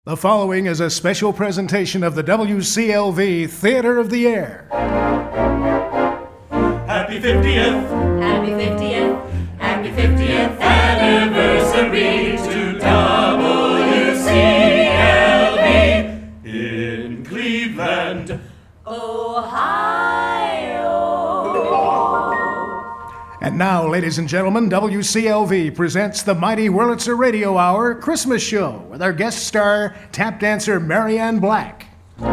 The following is a special presentation of the WCLV Theater of the Air. Happy 50th! Happy 50th! Happy 50th anniversary to WCLV in Cleveland, Ohio. And now, ladies and gentlemen, WCLV presents the Mighty Wurlitzer Radio Hour Christmas Show with our guest star, tap dancer MaryAnn Black. with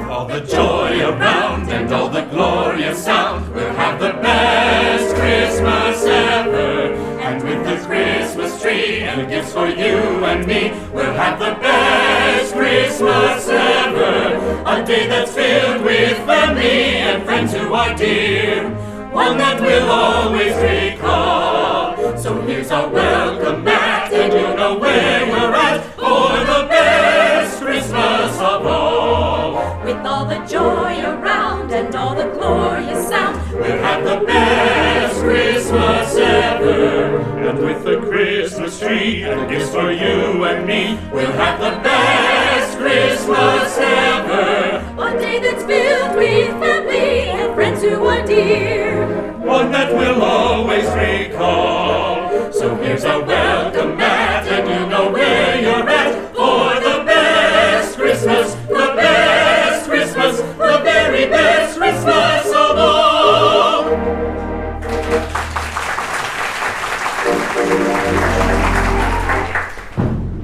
all the joy around and all the glorious sound, we'll have the best Christmas ever. And with the Christmas tree and the gifts for you and me, we'll have the best Christmas ever. A day that's filled with family and friends who are dear, one that we'll always recall. So here's our welcome mat, and you know where you're at for the best Christmas of all. With all the joy around and all the glorious sound, We'll have the best Christmas ever. And with the Christmas tree and the gifts for you and me, we'll have the best Christmas ever. a day that's filled with family and friends who are dear. One that we'll always recall. So here's our welcome mat, and you know where you're at for the best Christmas, the best Christmas, the very best Christmas of all.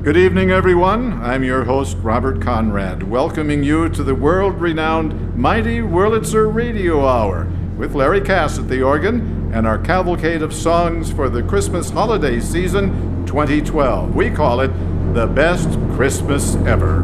Good evening, everyone. I'm your host, Robert Conrad, welcoming you to the world-renowned Mighty Wurlitzer Radio Hour with Larry Cass at the organ and our cavalcade of songs for the Christmas holiday season 2012. We call it the best Christmas ever.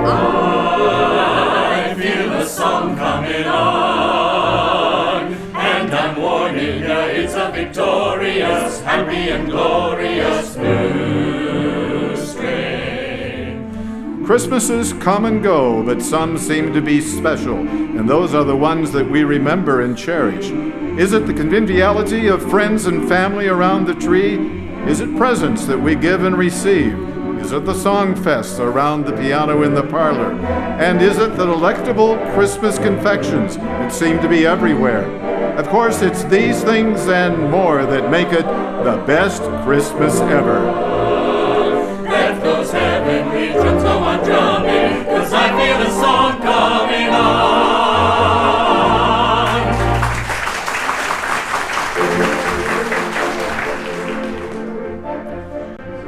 I feel a song coming on, and I'm warning ya, it's a victorious, happy and glorious new strain. Christmases come and go, but some seem to be special, and those are the ones that we remember and cherish. Is it the conviviality of friends and family around the tree? Is it presents that we give and receive? Is it the song fests around the piano in the parlor? And is it the delectable Christmas confections that seem to be everywhere? Of course, it's these things and more that make it the best Christmas ever. Let those heavenly drums go on drumming, 'cause I feel a song coming on.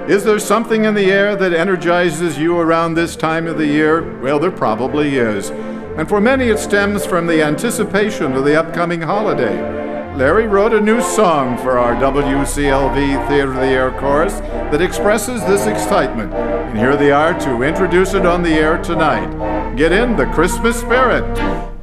Is there something in the air that energizes you around this time of the year? Well, there probably is. And for many, it stems from the anticipation of the upcoming holiday. Larry wrote a new song for our WCLV Theater of the Air chorus that expresses this excitement. And here they are to introduce it on the air tonight. Get in the Christmas spirit.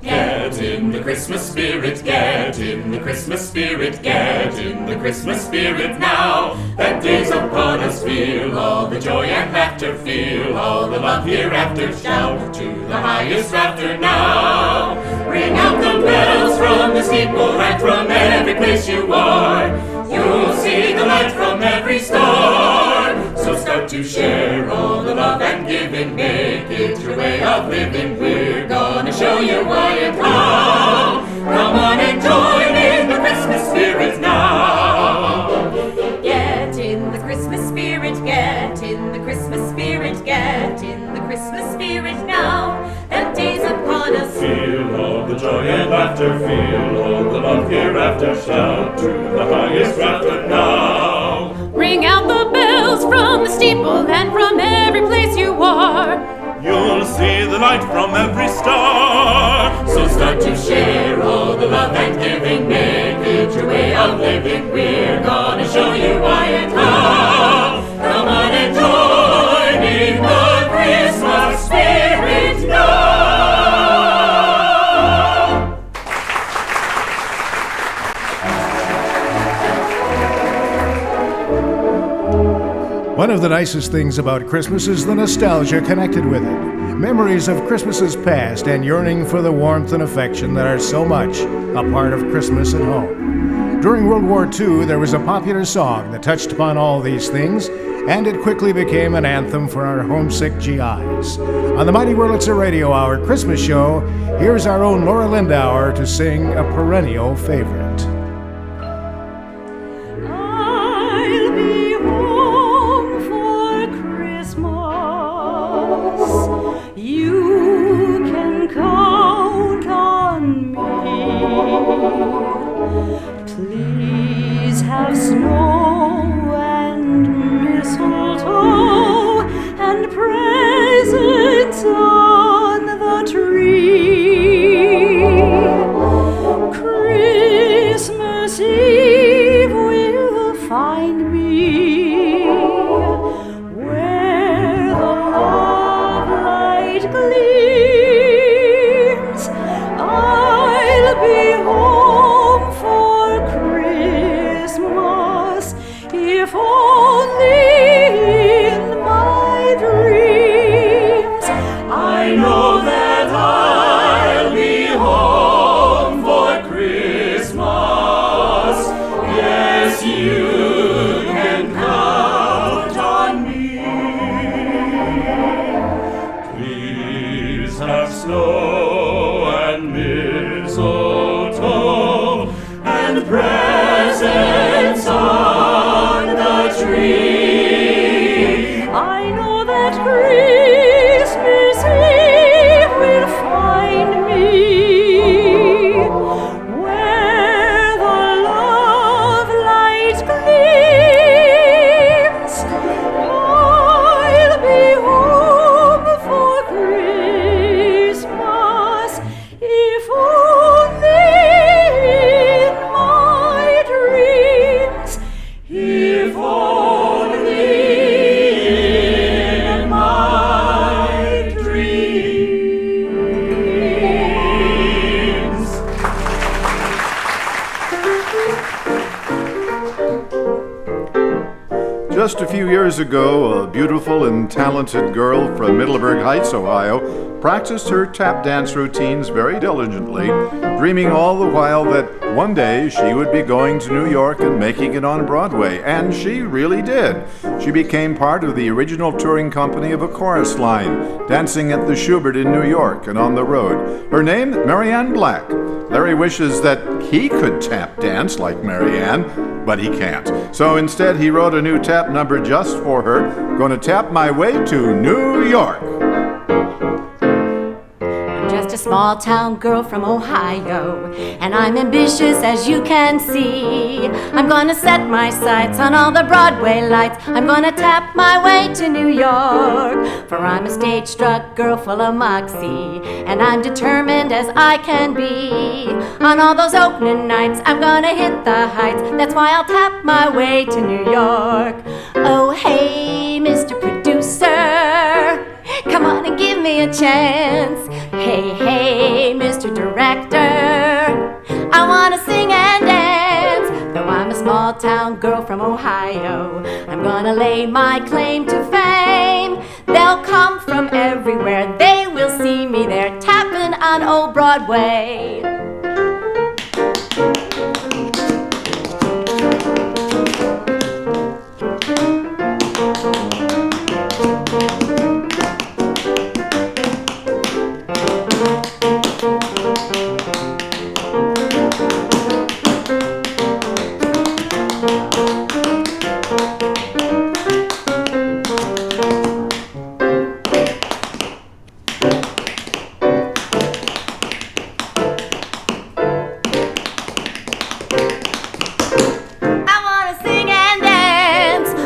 Get in the Christmas spirit, get in the Christmas spirit, get in the Christmas spirit now. That day's upon us, feel all the joy and laughter, feel all the love hereafter. Shout to the highest rafter now. Ring out the bells from the steeple and from every place you are. You'll see the light from every star. So start to share all the love and giving, make it your way of living. We're gonna show you why and how. Come on and join in the Christmas spirit now. Get in the Christmas spirit, get in the Christmas spirit, get in the Christmas spirit now. That day's upon us. Feel all the joy and laughter, feel all the love hereafter. Shout to the highest rafter now. Ring out the bells from the steeple and from every place you are. You'll see the light from every star. So start to share all the love and giving, make it your way of living. We're gonna show you why and how. Come on and join in the Christmas spirit now. One of the nicest things about Christmas is the nostalgia connected with it. Memories of Christmases past and yearning for the warmth and affection that are so much a part of Christmas at home. During World War II, there was a popular song that touched upon all these things, and it quickly became an anthem for our homesick GIs. On the Mighty Wurlitzer Radio Hour Christmas show, here's our own Laura Lindauer to sing a perennial favorite. I'll be home for Christmas. You can count on me. Please have snow and mistletoe and presents on the tree. Christmas Eve will find me where the love light gleams. I'll be home for Christmas, if only in my dreams. I know that I'll be home for Christmas. Yes, you can count on me. Please have snow and mistletoe and presents on the tree. I know that Christmas Eve will find me where the love light gleams. I'll be home for Christmas, if only in my dreams. If only in my dreams. Just a few years ago, a beautiful and talented girl from Middleburg Heights, Ohio, practiced her tap dance routines very diligently, dreaming all the while that one day she would be going to New York and making it on Broadway, and she really did. She became part of the original touring company of a chorus line, dancing at the Schubert in New York and on the road. Her name, MaryAnn Black. Larry wishes that he could tap dance like MaryAnn, but he can't. So instead, he wrote a new tap number just for her, Gonna Tap My Way to New York. I'm just a small town girl from Ohio, and I'm ambitious as you can see. I'm gonna set my sights on all the Broadway lights. I'm gonna tap my way to New York, for I'm a stage-struck girl full of moxie, and I'm determined as I can be. On all those opening nights, I'm gonna hit the heights. That's why I'll tap my way to New York. Oh, hey, Mr. Producer, come on and give me a chance. Hey, hey, Mr. Director, I wanna sing and dance. Though I'm a small town girl from Ohio, I'm gonna lay my claim to fame. They'll come from everywhere, they will see me there tapping on old Broadway.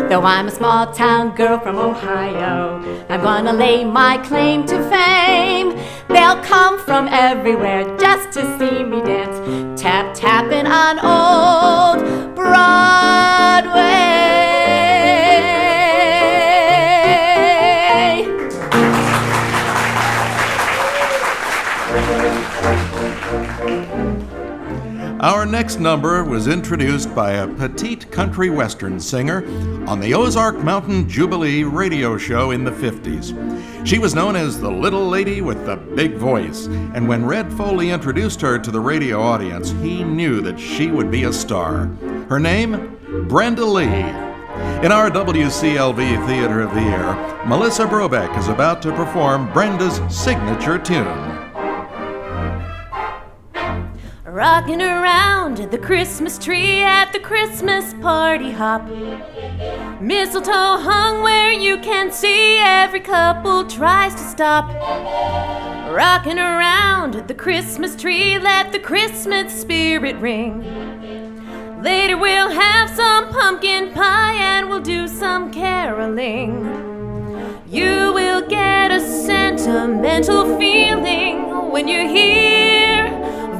Though I'm a small town girl from Ohio, I'm gonna lay my claim to fame. They'll come from everywhere just to see me dance, tap tapping on old Broadway. Our next number was introduced by a petite country western singer on the Ozark Mountain Jubilee radio show in the 50s. She was known as the Little Lady with the Big Voice, and when Red Foley introduced her to the radio audience, he knew that she would be a star. Her name? Brenda Lee. In our WCLV Theater of the Year, Melissa Brobeck is about to perform Brenda's signature tune. Rocking around the Christmas tree at the Christmas party hop. Mistletoe hung where you can see, every couple tries to stop. Rocking around the Christmas tree, let the Christmas spirit ring. Later we'll have some pumpkin pie and we'll do some caroling. You will get a sentimental feeling when you hear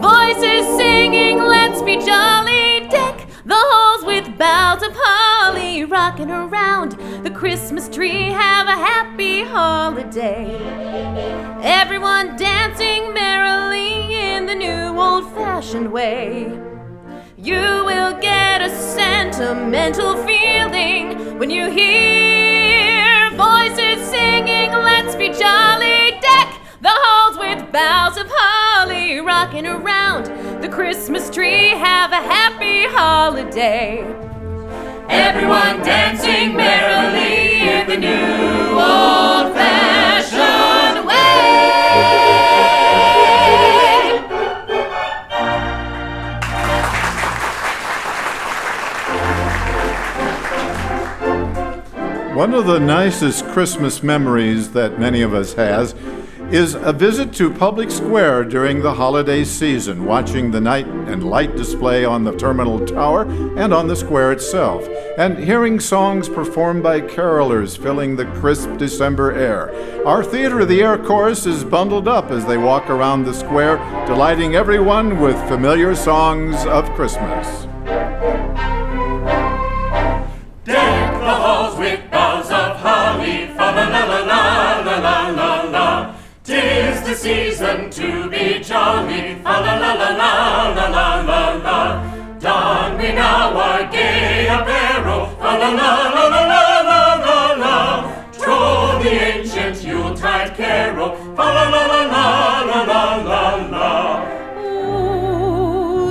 voices singing, let's be jolly, deck the halls with boughs of holly. Rocking around the Christmas tree, have a happy holiday. Everyone dancing merrily in the new old-fashioned way. You will get a sentimental feeling when you hear voices singing, let's be jolly, deck the halls with boughs of holly. Rocking around the Christmas tree, have a happy holiday. Everyone dancing merrily in the new old-fashioned way. One of the nicest Christmas memories that many of us has is a visit to Public Square during the holiday season, watching the night and light display on the terminal tower and on the square itself, and hearing songs performed by carolers filling the crisp December air. Our Theater of the Air chorus is bundled up as they walk around the square, delighting everyone with familiar songs of Christmas. Deck the halls with boughs of holly, fa la la la la la la la la. 'Tis the season to be jolly, fa la la la la la la la la. Don we now our gay apparel, fa la la la la la la la la. Troll the ancient Yuletide carol, fa la la la la la la la la. Oh,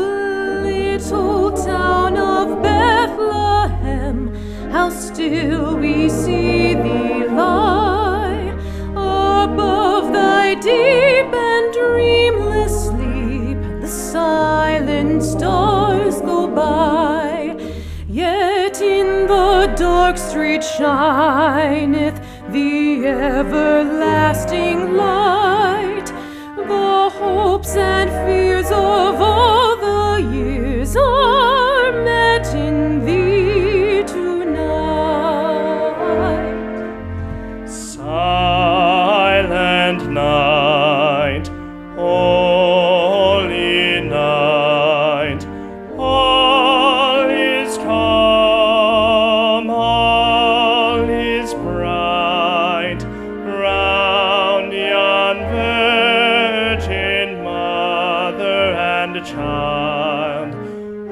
little town of Bethlehem, how still we see thee lie above thy deep and dreamless sleep. The silent stars go by, yet in the dark street shineth the everlasting light. The hopes and fears of all the years are met in thee tonight. Silent night, holy night, all is calm, all is bright, round yon virgin mother and child,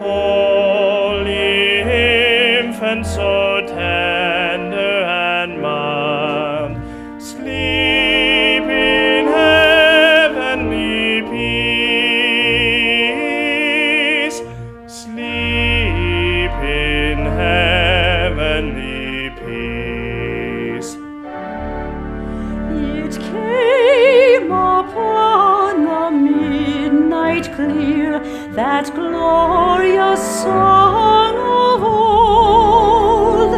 holy infant, so tender and mild, sleep in heavenly peace, sleep in heavenly peace. It came upon the midnight clear, that glorious song of old,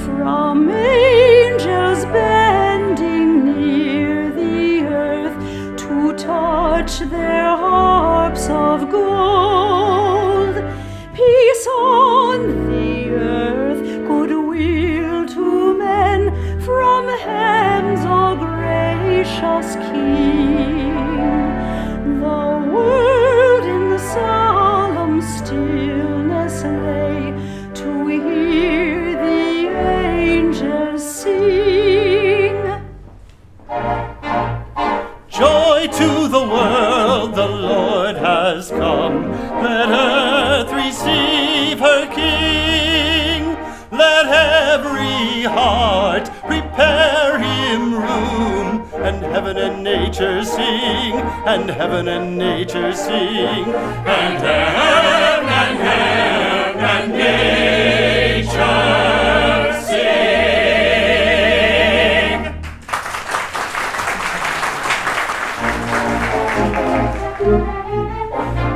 from angels bending near the earth to touch their harps of gold. Peace on the earth, goodwill to men, from hem's all gracious King. The world in solemn stillness lay to hear the angels sing. Joy to the world, the Lord has come. Let earth heart, prepare him room. And heaven and nature sing, and heaven and nature sing, and heaven and nature sing.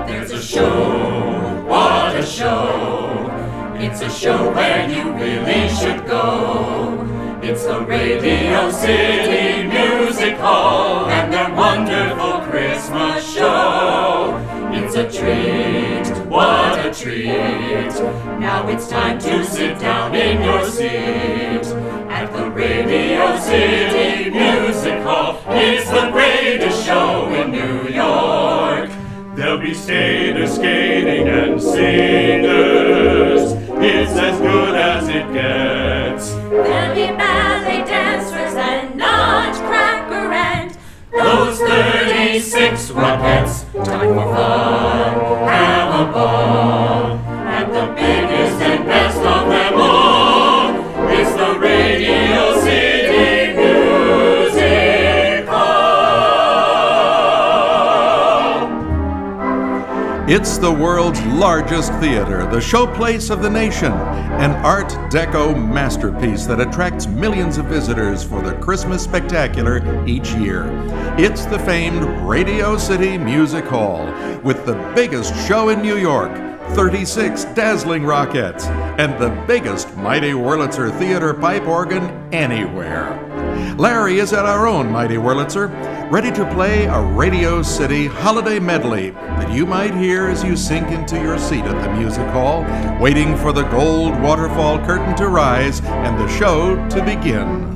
There's a show, what a show. It's a show where you really should go. It's the Radio City Music Hall and their wonderful Christmas show. It's a treat, what a treat. Now it's time to sit down in your seat at the Radio City Music Hall. It's the greatest show in New York. There'll be skaters skating and singers. It's as good as it gets. There'll be ballet dancers and nutcracker and those 36 Rockettes. Time for fun, have a ball. And the biggest and best of them all is the Radio City Music Hall. It's the world's largest theater, the showplace of the nation, an Art Deco masterpiece that attracts millions of visitors for the Christmas Spectacular each year. It's the famed Radio City Music Hall, with the biggest show in New York, 36 dazzling Rockettes, and the biggest Mighty Wurlitzer theater pipe organ anywhere. Larry is at our own Mighty Wurlitzer, ready to play a Radio City holiday medley that you might hear as you sink into your seat at the music hall, waiting for the gold waterfall curtain to rise and the show to begin.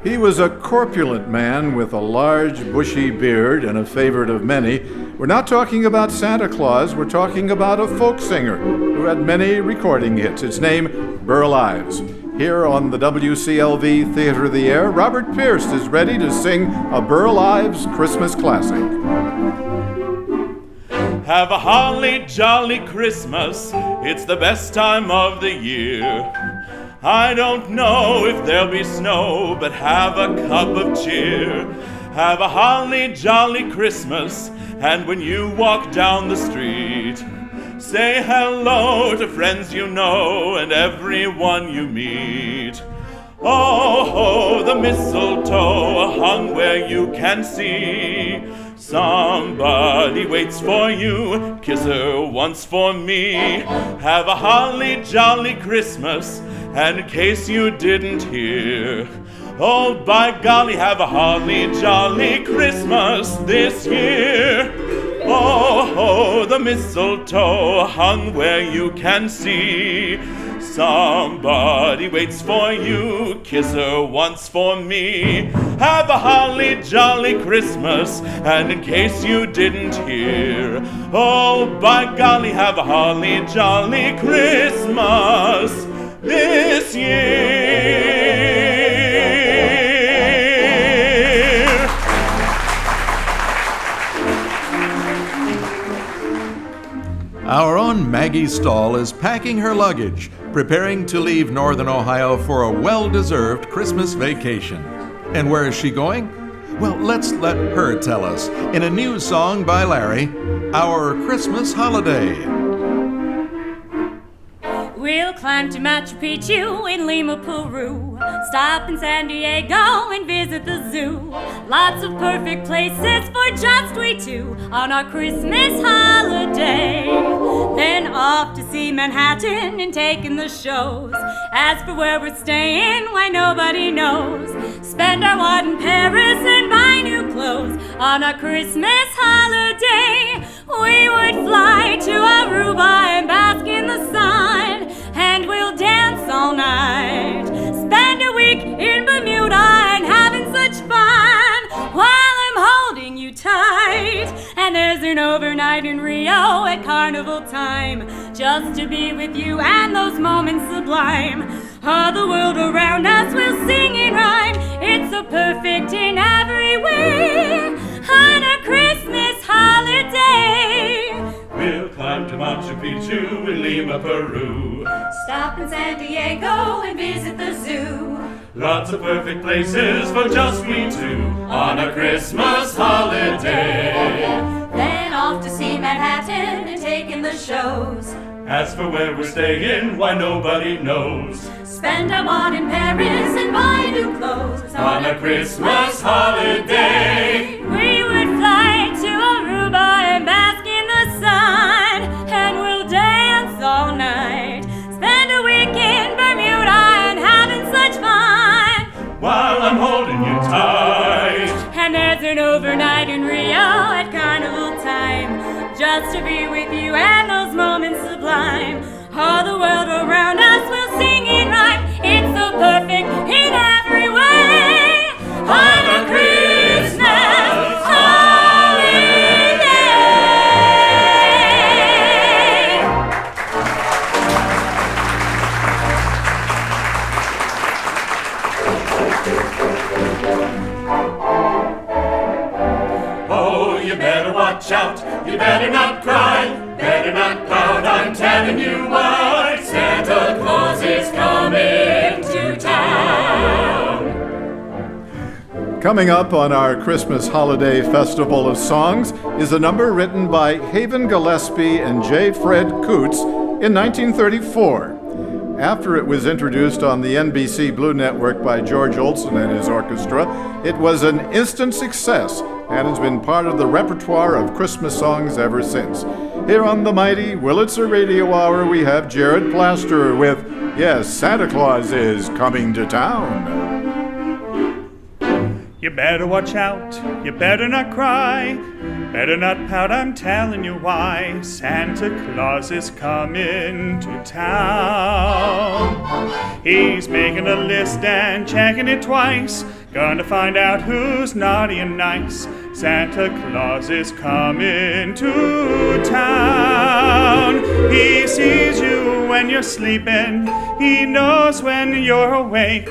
He was a corpulent man with a large, bushy beard and a favorite of many. We're not talking about Santa Claus, we're talking about a folk singer who had many recording hits. His name, Burl Ives. Here on the WCLV Theater of the Air, Robert Pierce is ready to sing a Burl Ives Christmas classic. Have a holly jolly Christmas, it's the best time of the year. I don't know if there'll be snow, but have a cup of cheer. Have a holly jolly Christmas, and when you walk down the street, say hello to friends you know and everyone you meet. Oh, the mistletoe hung where you can see. Somebody waits for you, kiss her once for me. Have a holly jolly Christmas, and in case you didn't hear, oh, by golly, have a holly jolly Christmas this year. Oh, the mistletoe hung where you can see. Somebody waits for you, kiss her once for me. Have a holly jolly Christmas, and in case you didn't hear, oh, by golly, have a holly jolly Christmas this year. Our own Maggie Stahl is packing her luggage, preparing to leave Northern Ohio for a well-deserved Christmas vacation. And where is she going? Well, let's let her tell us in a new song by Larry, Our Christmas Holiday. We'll climb to Machu Picchu in Lima, Peru. Stop in San Diego and visit the zoo. Lots of perfect places for just we two on our Christmas holiday. Then off to see Manhattan and take in the shows. As for where we're staying, why nobody knows. Spend our wad in Paris and buy new clothes on our Christmas holiday. We would fly to Aruba and bask in the sun, and we'll dance all night. Spend a week in Bermuda and having such fun while I'm holding you tight. And there's an overnight in Rio at carnival time, just to be with you and those moments sublime. All the world around us will sing in rhyme. It's so perfect in every way on a Christmas holiday. We'll climb to Machu Picchu in Lima, Peru. Stop in San Diego and visit the zoo. Lots of perfect places for just we two on a Christmas holiday. Then off to see Manhattan and take in the shows. As for where we're staying, why nobody knows. Spend our wad in Paris and buy new clothes on a Christmas holiday. We would fly to Aruba and bask in the sun, and we'll dance all night. Spend a week in Bermuda and having such fun while I'm holding you tight. And there's an overnight in Rio at carnival time, just to be with you and those moments sublime. All the world around us will sing in rhyme. It's so perfect in every way on a Christmas holiday. Oh, you better watch out, you better not cry, better not pout, I'm telling you why. Santa Claus is coming to town. Coming up on our Christmas Holiday Festival of Songs is a number written by Haven Gillespie and J. Fred Coots in 1934. After it was introduced on the NBC Blue Network by George Olson and his orchestra, it was an instant success and has been part of the repertoire of Christmas songs ever since. Here on the Mighty Wurlitzer Radio Hour, we have Jared Plaster with, yes, Santa Claus is coming to town. You better watch out, you better not cry, better not pout, I'm telling you why. Santa Claus is coming to town. He's making a list and checking it twice, gonna find out who's naughty and nice. Santa Claus is coming to town. He sees you when you're sleeping, he knows when you're awake.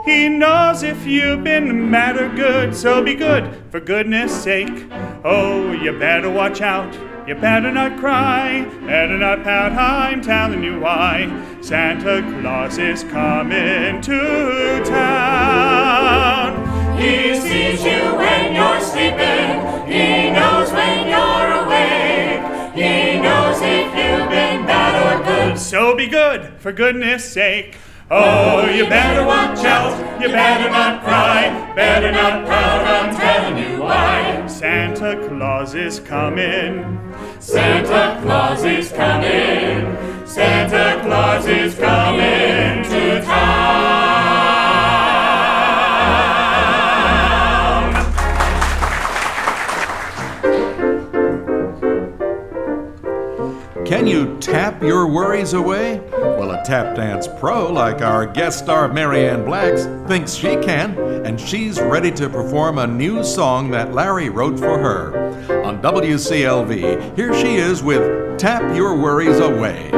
He knows if you've been mad or good, so be good, for goodness sake. Oh, you better watch out, You better not cry, better not pout, I'm telling you why. Santa Claus is coming to town. He sees you when you're sleeping. He knows when you're awake. He knows if you've been bad or good. So be good, for goodness sake. Oh, you better watch out. You better not cry. Better not pout, I'm telling you why. Santa Claus is coming. Santa Claus is coming. Santa Claus is coming to town. Can you tap your worries away? Well, a tap dance pro like our guest star MaryAnn Black thinks she can, and she's ready to perform a new song that Larry wrote for her. On WCLV, here she is with Tap Your Worries Away.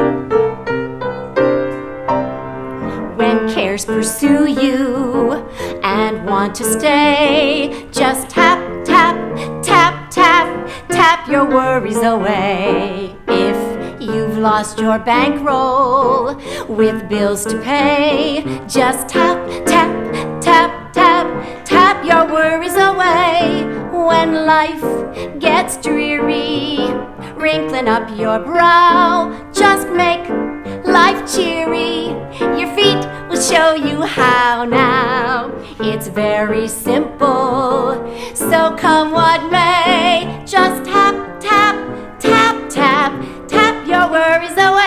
When cares pursue you and want to stay, just tap, tap, tap, tap, tap your worries away. If you've lost your bankroll with bills to pay, just tap, tap, tap, tap, tap your worries away. When life gets dreary, wrinkling up your brow, just make life cheery. Your feet will show you how now. It's very simple, so come what may, just tap, tap, tap, tap, tap your worries away.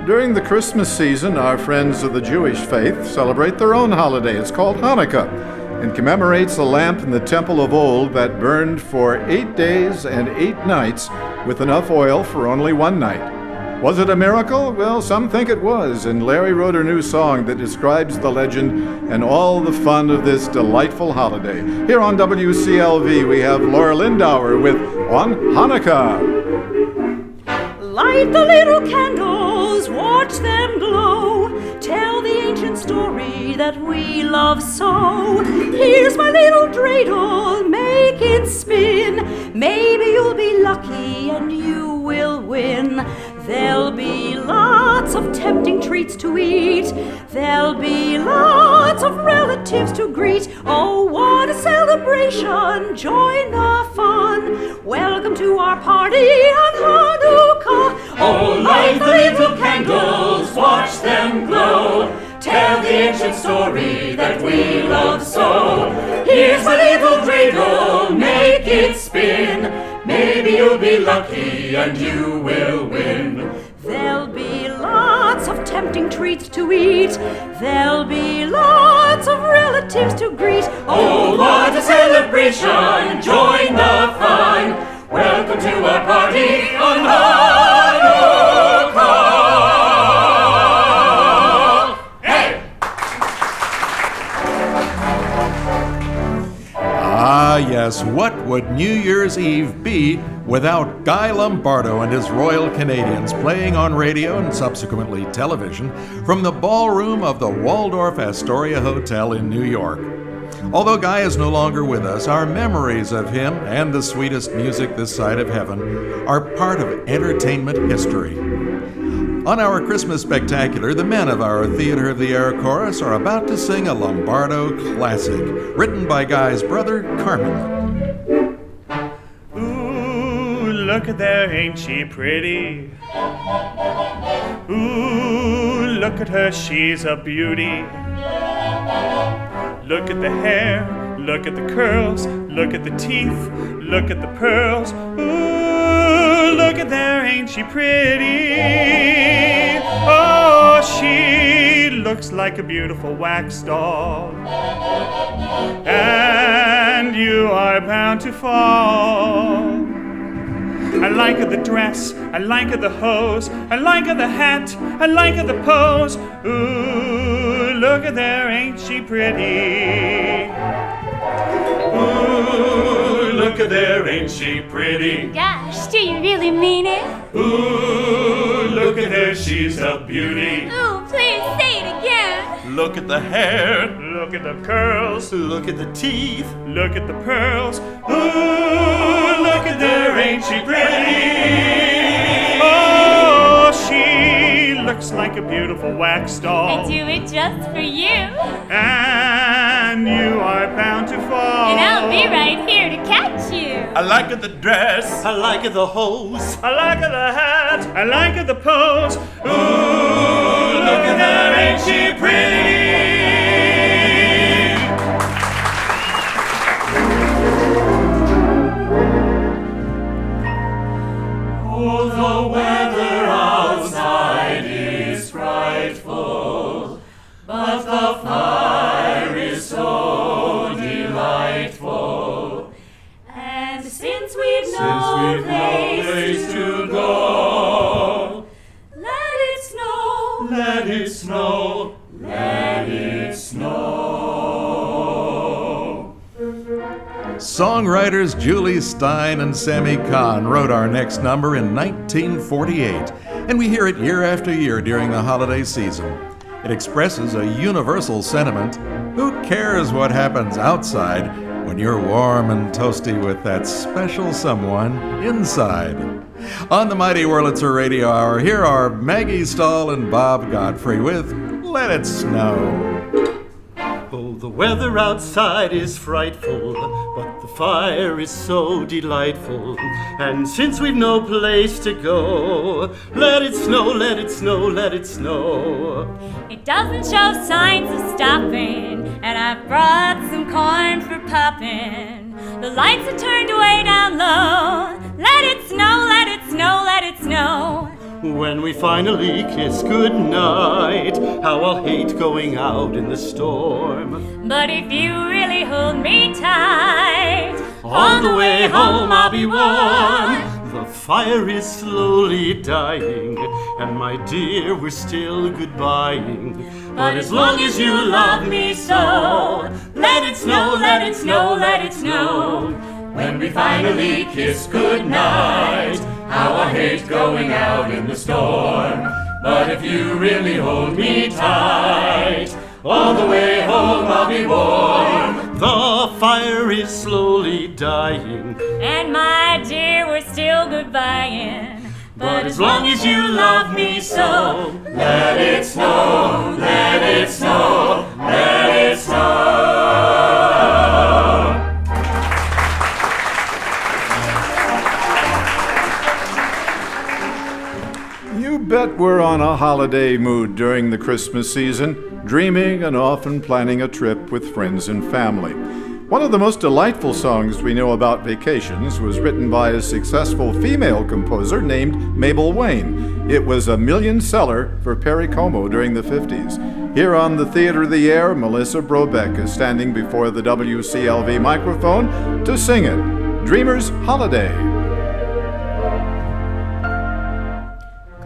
During the Christmas season, our friends of the Jewish faith celebrate their own holiday. It's called Hanukkah and commemorates a lamp in the temple of old that burned for 8 days and 8 nights with enough oil for only one night. Was it a miracle? Well, some think it was, and Larry wrote a new song that describes the legend and all the fun of this delightful holiday. Here on WCLV, we have Laura Lindauer with On Hanukkah. Light the little candles, watch them glow, tell the ancient story that we love so. Here's my little dreidel, make it spin, maybe you'll be lucky and you will win. There'll be lots of tempting treats to eat, there'll be lots of relatives to greet. Oh, what a celebration, join the fun, welcome to our party on Hanukkah. Oh, light the little candles, watch them glow, tell the ancient story that we love so. Here's my little dreidel, make it spin, maybe you'll be lucky and you will win. There'll be lots of tempting treats to eat, there'll be lots of relatives to greet. Oh, what a celebration, join the fun, welcome to our party on Hanukkah. Hey! Ah, yes, what would New Year's Eve be without Guy Lombardo and his Royal Canadians playing on radio and subsequently television from the ballroom of the Waldorf Astoria Hotel in New York. Although Guy is no longer with us, our memories of him and the sweetest music this side of heaven are part of entertainment history. On our Christmas Spectacular, the men of our Theater of the Air Chorus are about to sing a Lombardo classic written by Guy's brother, Carmen. Look at there, ain't she pretty? Ooh, look at her, she's a beauty. Look at the hair, look at the curls, look at the teeth, look at the pearls. Ooh, look at there, ain't she pretty? Oh, she looks like a beautiful wax doll. And you are bound to fall. I like her the dress, I like her the hose, I like her the hat, I like her the pose. Ooh, look at there, ain't she pretty? Ooh, look at there, ain't she pretty? Gosh, do you really mean it? Ooh, look at her, she's a beauty. Ooh, please say it again. Look at the hair, Look at the curls, Look at the teeth. look at the pearls. Ooh, look at there, ain't she pretty? Oh, she looks like a beautiful wax I doll. do it just for you. And you are bound to fall. And I'll be right here to catch you. I like her the dress, I like the hose. I like her the hat, I like her the pose. Ooh, look at there, ain't she pretty? Oh, the weather outside is frightful, but the fire is so delightful. And since we've Since no we've no place place to to go, go, let it snow. let it snow, let it snow. Songwriters Julie Stein and Sammy Kahn wrote our next number in 1948, and we hear it year after year during the holiday season. It expresses a universal sentiment. Who cares what happens outside when you're warm and toasty with that special someone inside? On the Mighty Wurlitzer Radio Hour, here are Maggie Stahl and Bob Godfrey with Let It Snow. Oh, the weather outside is frightful, but the fire is so delightful. And since we've no place to go, let it snow, let it snow, let it snow. It doesn't show signs of stopping, and I've brought some corn for popping. The lights are turned way down low. Let it snow, let it snow, let it snow. When we finally kiss goodnight, how I'll hate going out in the storm. But if you really hold me tight, On the way home I'll be warm. The fire is slowly dying, and my dear, we're still goodbying. But as long as you love me so, let it snow, let it snow, let it snow. When we finally kiss goodnight, how I hate going out in the storm. But if you really hold me tight, all the way home I'll be warm. The fire is slowly dying, and my dear, we're still goodbying. but as long as you love me so, Let it snow, let it snow, let it snow. You bet we're on a holiday mood during the Christmas season, dreaming and often planning a trip with friends and family. One of the most delightful songs we know about vacations was written by a successful female composer named Mabel Wayne. It was a million seller for Perry Como during the 50s. Here on the Theater of the Air, Melissa Brobeck is standing before the WCLV microphone to sing it. Dreamer's Holiday.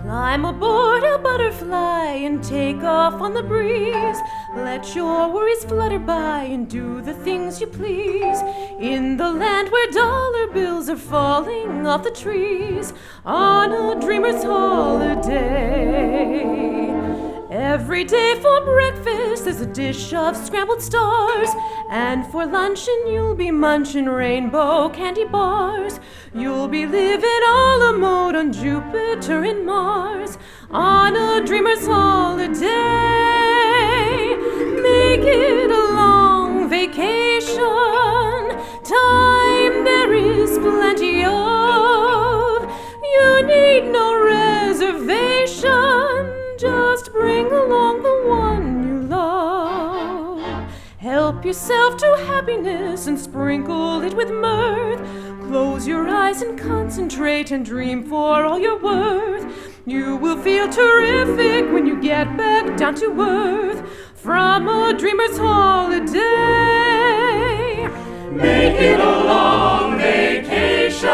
Climb aboard a butterfly and take off on the breeze. Let your worries flutter by and do the things you please. In the land where dollar bills are falling off the trees, on a dreamer's holiday. Every day for breakfast there's a dish of scrambled stars, and for luncheon you'll be munching rainbow candy bars. You'll be living a la mode on Jupiter and Mars, on a dreamer's holiday. Make it a long vacation, time there is plenty of. You need no reservation, just bring along Help yourself to happiness and sprinkle it with mirth. Close your eyes and concentrate and dream for all you're worth. You will feel terrific when you get back down to earth from a dreamer's holiday. Make it a long vacation,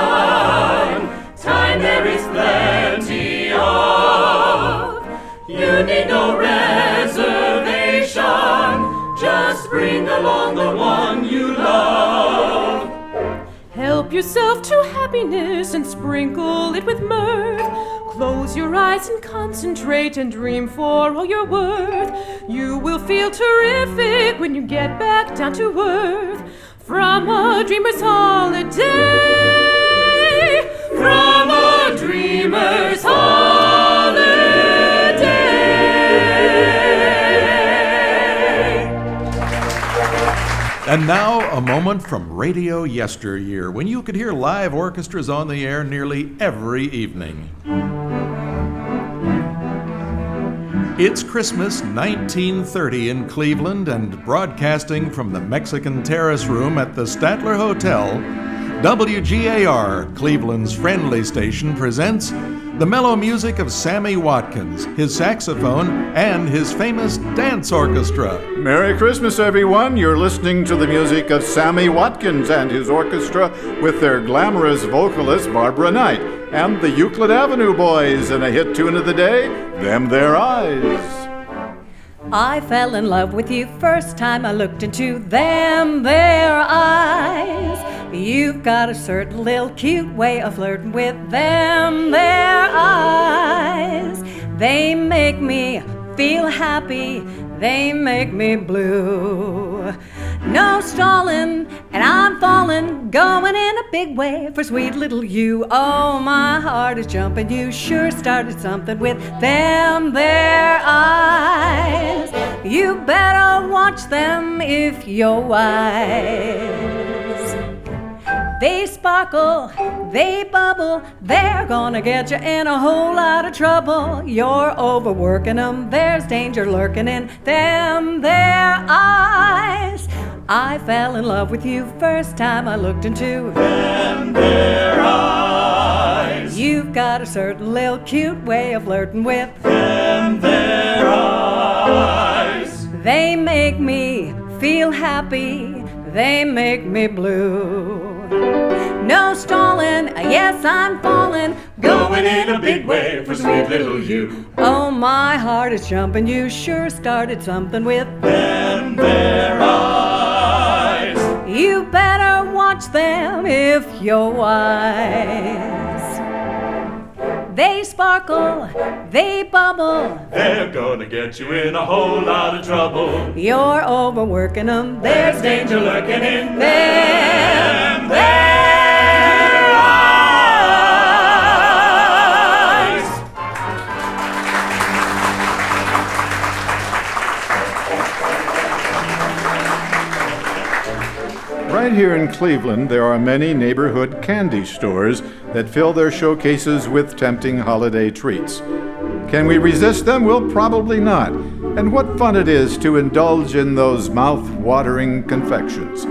time there is plenty of. You need no reservation, just bring along the one you love. Help yourself to happiness and sprinkle it with mirth. Close your eyes and concentrate and dream for all you're worth. You will feel terrific when you get back down to earth from a dreamer's holiday. From a dreamer's holiday. And now, a moment from radio yesteryear, when you could hear live orchestras on the air nearly every evening. It's Christmas 1930 in Cleveland, and broadcasting from the Mexican Terrace Room at the Statler Hotel, WGAR, Cleveland's friendly station, presents the mellow music of Sammy Watkins, his saxophone, and his famous dance orchestra. Merry Christmas, everyone. You're listening to the music of Sammy Watkins and his orchestra with their glamorous vocalist, Barbara Knight, and the Euclid Avenue Boys in a hit tune of the day, Them Their Eyes. I fell in love with you first time I looked into them their eyes. You've got a certain little cute way of flirting with them their eyes. They make me feel happy, they make me blue. No stalling, and I'm falling, going in a big way for sweet little you. Oh, my heart is jumping, you sure started something with them their eyes. You better watch them if you're wise. They sparkle, they bubble, they're gonna get you in a whole lot of trouble. You're overworking them, there's danger lurking in them their eyes. I fell in love with you first time I looked into them their eyes. You've got a certain little cute way of flirting with them their eyes. They make me feel happy, they make me blue. No stalling, yes, I'm falling, going in a big way for sweet little you. Oh, my heart is jumping, you sure started something with them their eyes. You better watch them if you're wise. They sparkle, they bubble, they're gonna get you in a whole lot of trouble. You're overworking them, there's danger lurking in them their eyes. Right here in Cleveland, there are many neighborhood candy stores that fill their showcases with tempting holiday treats. Can we resist them? Well, probably not. And what fun it is to indulge in those mouth-watering confections.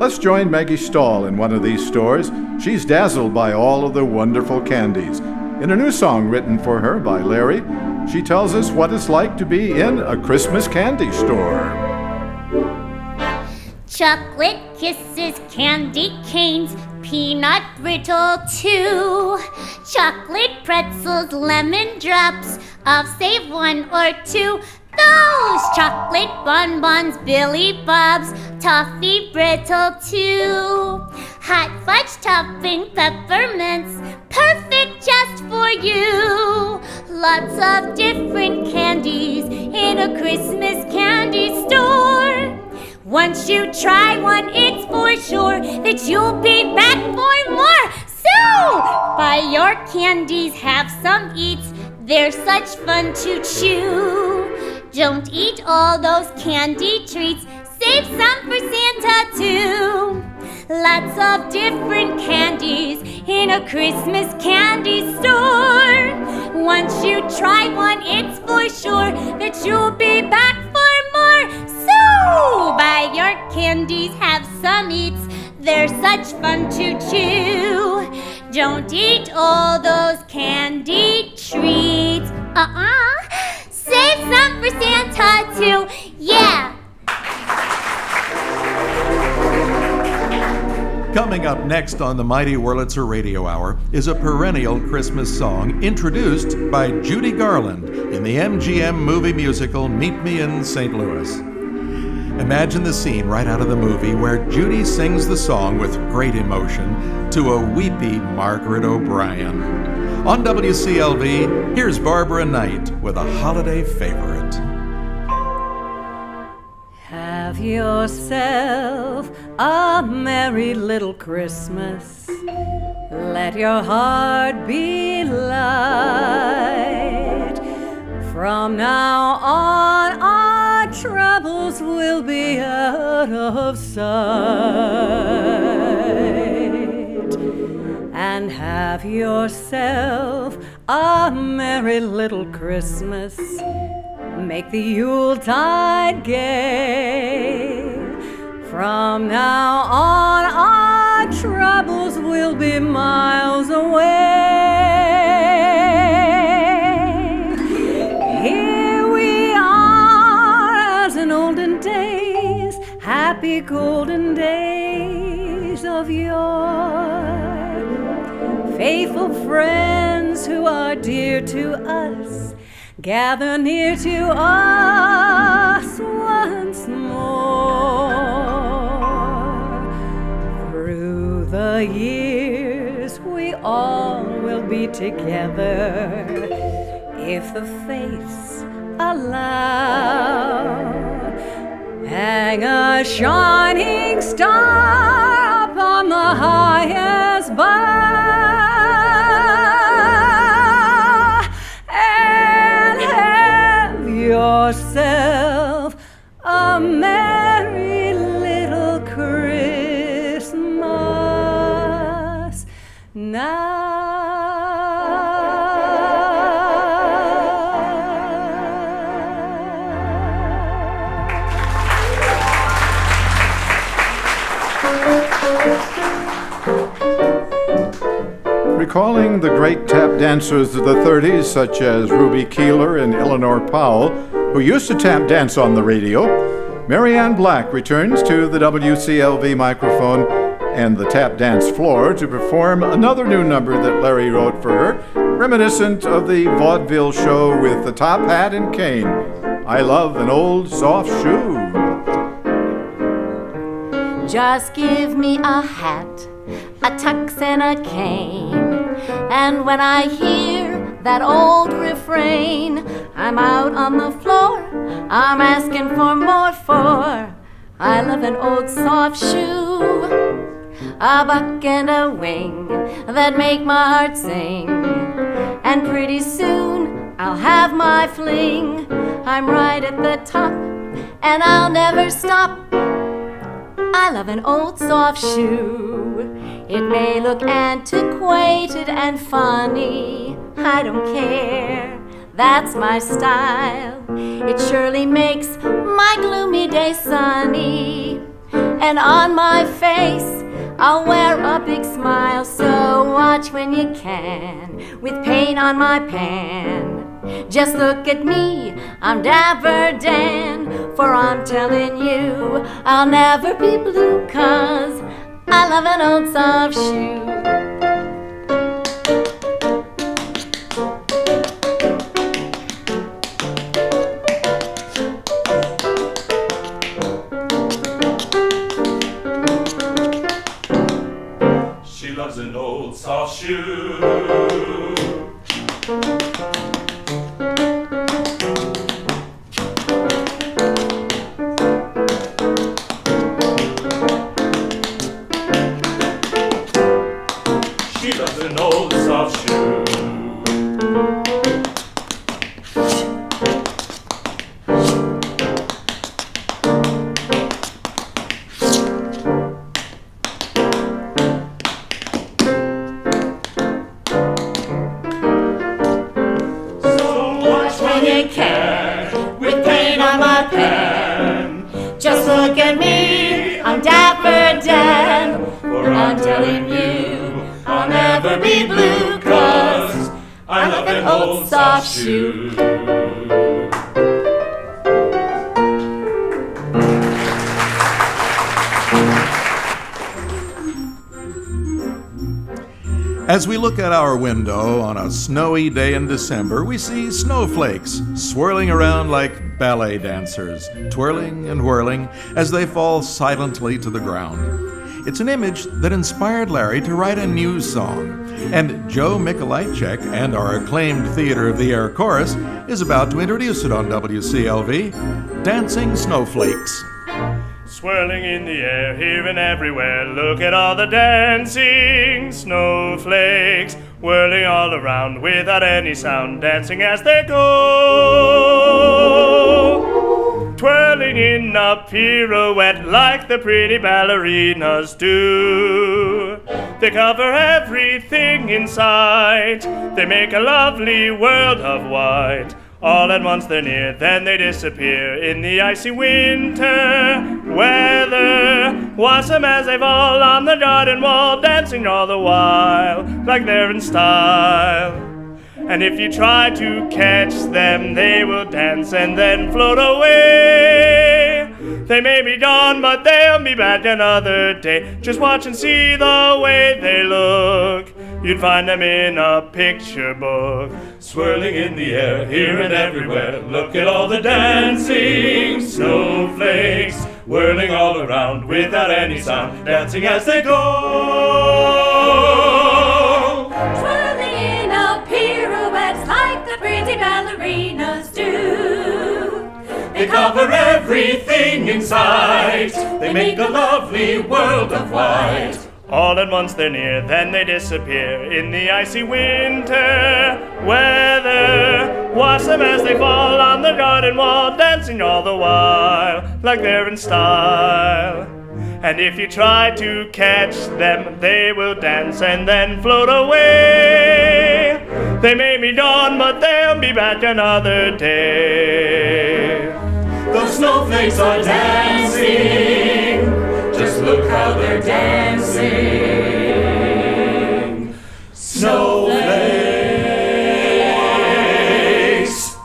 Let's join Maggie Stahl in one of these stores. She's dazzled by all of the wonderful candies. In a new song written for her by Larry, she tells us what it's like to be in a Christmas candy store. Chocolate kisses, candy canes, peanut brittle too. Chocolate pretzels, lemon drops, I'll save one or two. Those chocolate bonbons, Billy Bob's, toffee brittle too. Hot fudge topping, peppermints, perfect just for you. Lots of different candies in a Christmas candy store. Once you try one, it's for sure that you'll be back for more. So, buy your candies, have some eats, they're such fun to chew. Don't eat all those candy treats, save some for Santa too. Lots of different candies in a Christmas candy store. Once you try one, it's for sure that you'll be back for more. So, buy your dark candies, have some eats. They're such fun to chew. Don't eat all those candy treats. Save some for Santa too. Yeah. Coming up next on the Mighty Wurlitzer Radio Hour is a perennial Christmas song introduced by Judy Garland in the MGM movie musical Meet Me in St. Louis. Imagine the scene right out of the movie where Judy sings the song with great emotion to a weepy Margaret O'Brien. On WCLV, here's Barbara Knight with a holiday favorite. Have yourself a merry little Christmas. Let your heart be light. From now on, our troubles will be out of sight. And have yourself a merry little Christmas. Make the Yuletide gay. From now on, our troubles will be miles away. Here we are as in olden days, happy golden days of yore. Faithful friends who are dear to us, gather near to us once more. Through the years we all will be together, if the fates allow. Hang a shining star upon the highest bough. Yourself a merry little Christmas now. Recalling the great tap dancers of the 30s, such as Ruby Keeler and Eleanor Powell, who used to tap dance on the radio, MaryAnn Black returns to the WCLV microphone and the tap dance floor to perform another new number that Larry wrote for her, reminiscent of the vaudeville show with the top hat and cane. I love an old soft shoe. Just give me a hat, a tux and a cane, and when I hear that old refrain, I'm out on the floor, I'm asking for more, for I love an old soft shoe, a buck and a wing that make my heart sing, and pretty soon I'll have my fling. I'm right at the top and I'll never stop. I love an old soft shoe. It may look antiquated and funny, I don't care, that's my style. It surely makes my gloomy day sunny, and on my face I'll wear a big smile. So watch when you can, with paint on my pan. Just look at me, I'm Dapper Dan, for I'm telling you I'll never be blue, 'cause I love an old soft shoe. She loves an old soft shoe. I'm telling you, I'll never be blue, 'cause I love an old soft shoe. As we look at our window on a snowy day in December, we see snowflakes swirling around like ballet dancers, twirling and whirling as they fall silently to the ground. It's an image that inspired Larry to write a new song, and Joe Mikolajczyk and our acclaimed Theater of the Air Chorus is about to introduce it on WCLV, Dancing Snowflakes. Swirling in the air, here and everywhere, look at all the dancing snowflakes, whirling all around without any sound, dancing as they go, twirling in a pirouette like the pretty ballerinas do. They cover everything in sight, they make a lovely world of white. All at once they're near, then they disappear in the icy winter weather. Watch them as they fall on the garden wall, dancing all the while like they're in style. And if you try to catch them, they will dance and then float away. They may be gone, but they'll be back another day. Just watch and see the way they look. You'd find them in a picture book. Swirling in the air, here and everywhere, look at all the dancing snowflakes, whirling all around without any sound, dancing as they go. Twirling in a pirouette like the pretty ballerinas do. They cover everything in sight, they make a lovely world of white. All at once they're near, then they disappear in the icy winter weather. Watch them as they fall on the garden wall, dancing all the while like they're in style. And if you try to catch them, they will dance and then float away. They may be gone, but they'll be back another day. Those snowflakes are dancing, just look how they're dancing. Snowflakes.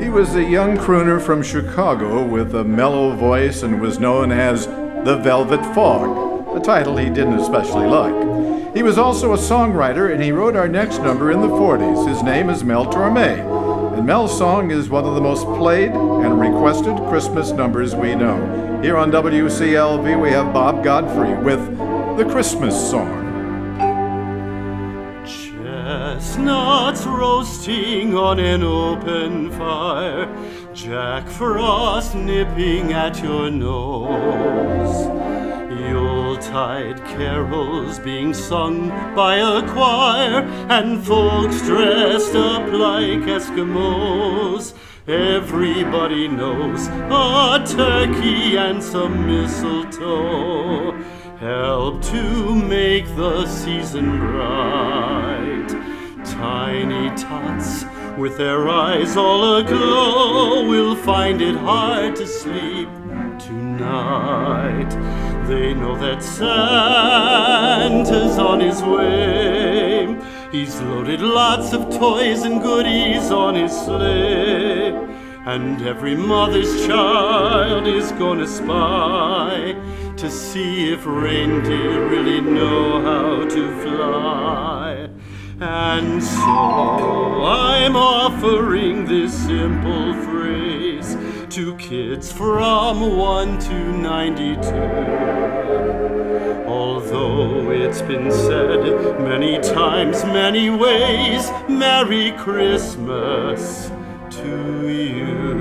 He was a young crooner from Chicago with a mellow voice and was known as the Velvet Fog, a title he didn't especially like. He was also a songwriter, and he wrote our next number in the 40s. His name is Mel Torme, and Mel's song is one of the most played and requested Christmas numbers we know. Here on WCLV, we have Bob Godfrey with the Christmas Song. Chestnuts roasting on an open fire, Jack Frost nipping at your nose, Yuletide carols being sung by a choir, and folks dressed up like Eskimos. Everybody knows a turkey and some mistletoe help to make the season bright. Tiny tots with their eyes all aglow will find it hard to sleep tonight. They know that Santa's on his way. He's loaded lots of toys and goodies on his sleigh, and every mother's child is gonna spy to see if reindeer really know how to fly. And so I'm offering this simple phrase to kids from 1 to 92. Although it's been said many times, many ways, Merry Christmas to you.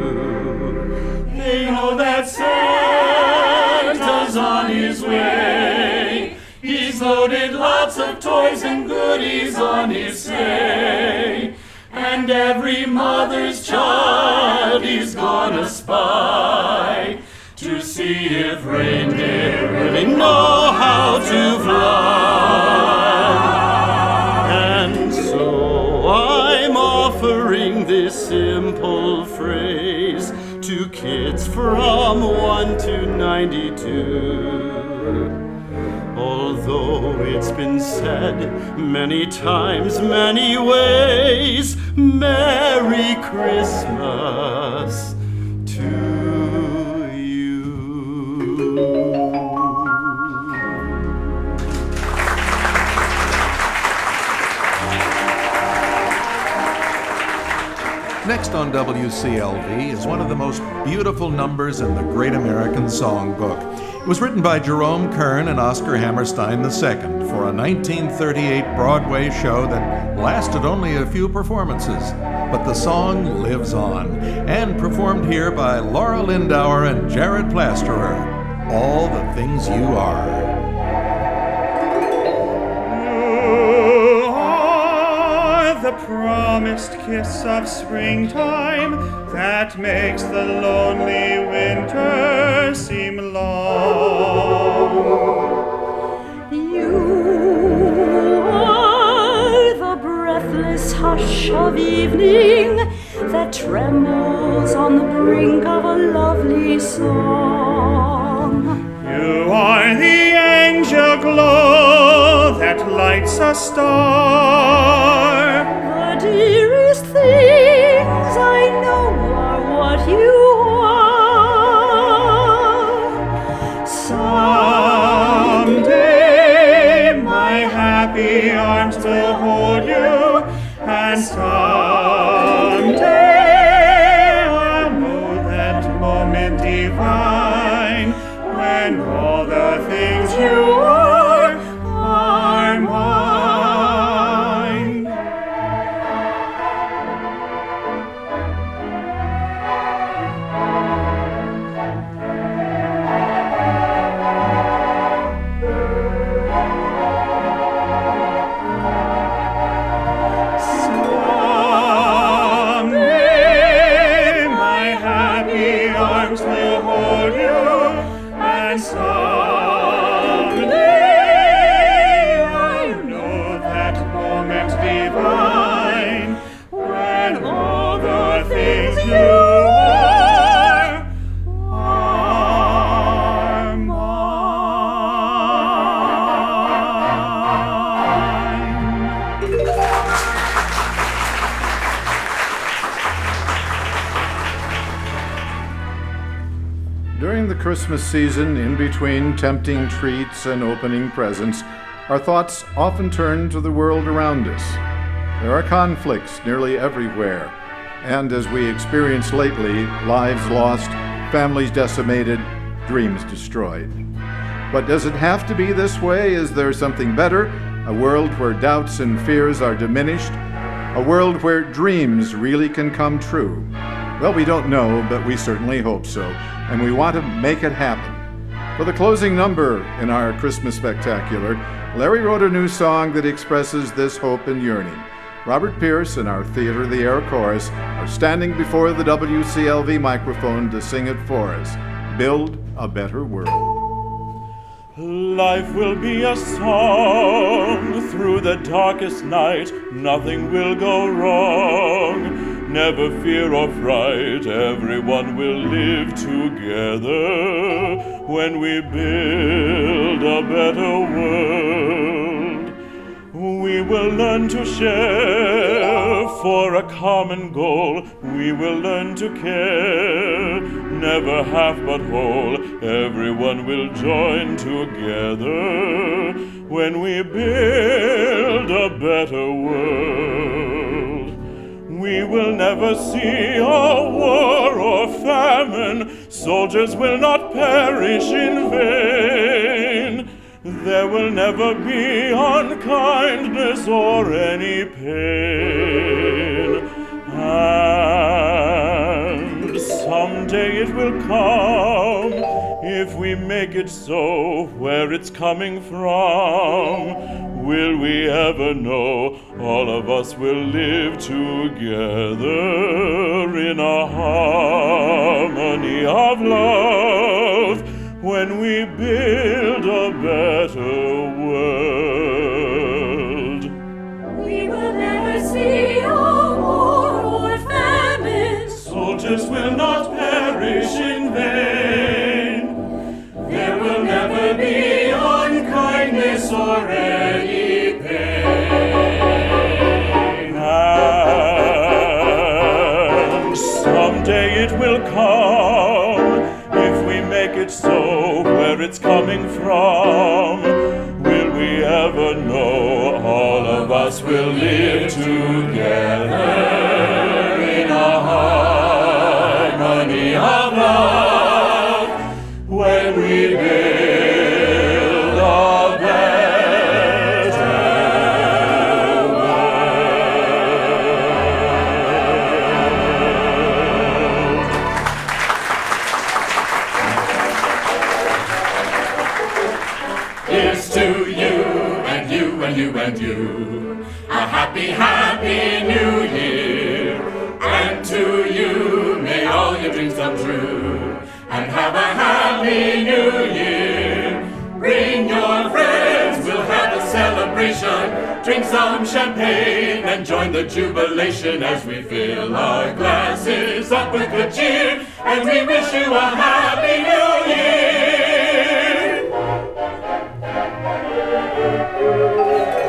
They know that Santa's on his way. He's loaded lots of toys and goodies on his sleigh, and every mother's child he's gonna spy to see if reindeer really know how to fly. And so I'm offering this simple phrase to kids from 1 to 92. Although it's been said many times, many ways, Merry Christmas to you. Next on WCLV is one of the most beautiful numbers in the Great American Songbook. It was written by Jerome Kern and Oscar Hammerstein II for a 1938 Broadway show that lasted only a few performances. But the song lives on, and performed here by Laura Lindauer and Jared Plasterer. All the Things You Are. The promised kiss of springtime that makes the lonely winter seem long. You are the breathless hush of evening that trembles on the brink of a lovely song. You are the angel glow that lights a star. The dearest things I know are what you are. Someday my happy arms will hold you, and someday I'll know that moment divine when all the things you are mine. Someday my happy arms will hold you, and someday I'll know that moment divine when all the things you are mine. During the Christmas season, in between tempting treats and opening presents, our thoughts often turn to the world around us. There are conflicts nearly everywhere, and as we experienced lately, lives lost, families decimated, dreams destroyed. But does it have to be this way? Is there something better? A world where doubts and fears are diminished? A world where dreams really can come true? Well, we don't know, but we certainly hope so, and we want to make it happen. For the closing number in our Christmas Spectacular, Larry wrote a new song that expresses this hope and yearning. Robert Pierce and our Theater of the Air Chorus are standing before the WCLV microphone to sing it for us. Build a better world. Life will be a song through the darkest night. Nothing will go wrong. Never fear or fright. Everyone will live together when we build a better world. We will learn to share for a common goal. We will learn to care, never half but whole. Everyone will join together when we build a better world. We will never see a war or famine. Soldiers will not perish in vain. There will never be unkindness or any pain. And someday it will come, if we make it so. Where it's coming from, will we ever know? All of us will live together in a harmony of love when we build a better world. We will never see a war or famine. Soldiers will not perish perish in vain. There will never be unkindness or any pain. And someday it will come, if we make it so, where it's coming from. Will we ever know all of us will live together in a harmony of love when we build a better world. Here's to you and you and you and you, a happy, happy new year. And to you, may all your dreams come true, and have a happy new year. Bring your friends, we'll have a celebration. Drink some champagne and join the jubilation as we fill our glasses up with good cheer, and we wish you a happy new year.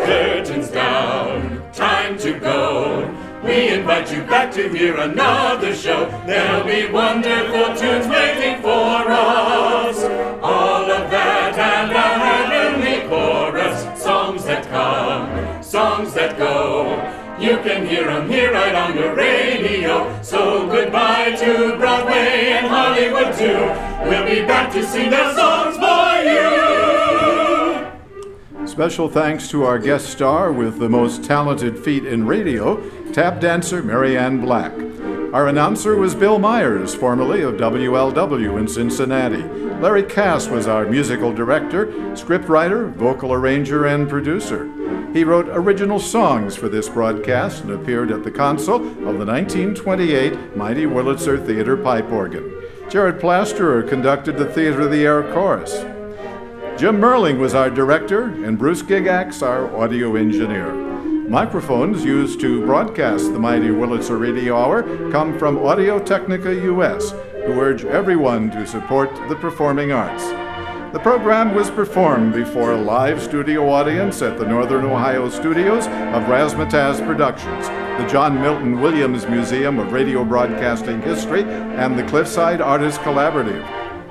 Curtains down, time to go. We invite you back to hear another show. There'll be wonderful tunes waiting for us. All of that and a heavenly chorus. Songs that come, songs that go. You can hear them here right on your radio. So goodbye to Broadway and Hollywood too. We'll be back to sing their songs for you. Special thanks to our guest star with the most talented feet in radio, tap dancer MaryAnn Black. Our announcer was Bill Myers, formerly of WLW in Cincinnati. Larry Cass was our musical director, scriptwriter, vocal arranger, and producer. He wrote original songs for this broadcast and appeared at the console of the 1928 Mighty Wurlitzer Theater pipe organ. Jared Plasterer conducted the Theater of the Air chorus. Jim Merling was our director, and Bruce Gigax our audio engineer. Microphones used to broadcast the Mighty Wurlitzer Radio Hour come from Audio-Technica US, who urge everyone to support the performing arts. The program was performed before a live studio audience at the Northern Ohio studios of Razzmatazz Productions, the John Milton Williams Museum of Radio Broadcasting History, and the Cliffside Artists Collaborative.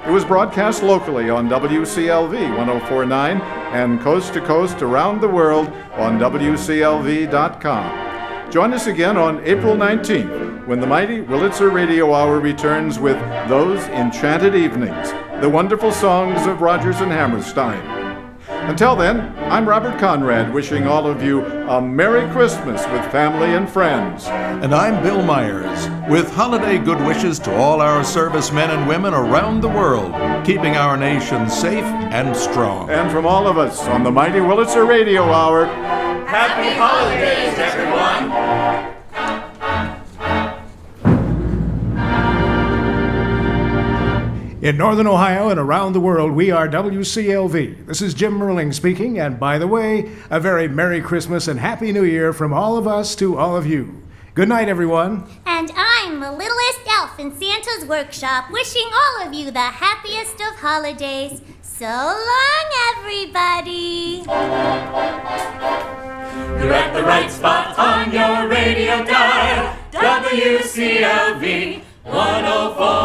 It was broadcast locally on WCLV 104.9 and coast to coast around the world on WCLV.com. Join us again on April 19th when the Mighty Wurlitzer Radio Hour returns with Those Enchanted Evenings, the wonderful songs of Rodgers and Hammerstein. Until then, I'm Robert Conrad, wishing all of you a Merry Christmas with family and friends. And I'm Bill Myers, with holiday good wishes to all our servicemen and women around the world, keeping our nation safe and strong. And from all of us on the Mighty Wurlitzer Radio Hour, Happy holidays, everyone! In Northern Ohio and around the world, we are WCLV. This is Jim Merling speaking, and by the way, a very Merry Christmas and Happy New Year from all of us to all of you. Good night, everyone. And I'm the littlest elf in Santa's workshop, wishing all of you the happiest of holidays. So long, everybody. You're at the right spot on your radio dial, WCLV 104.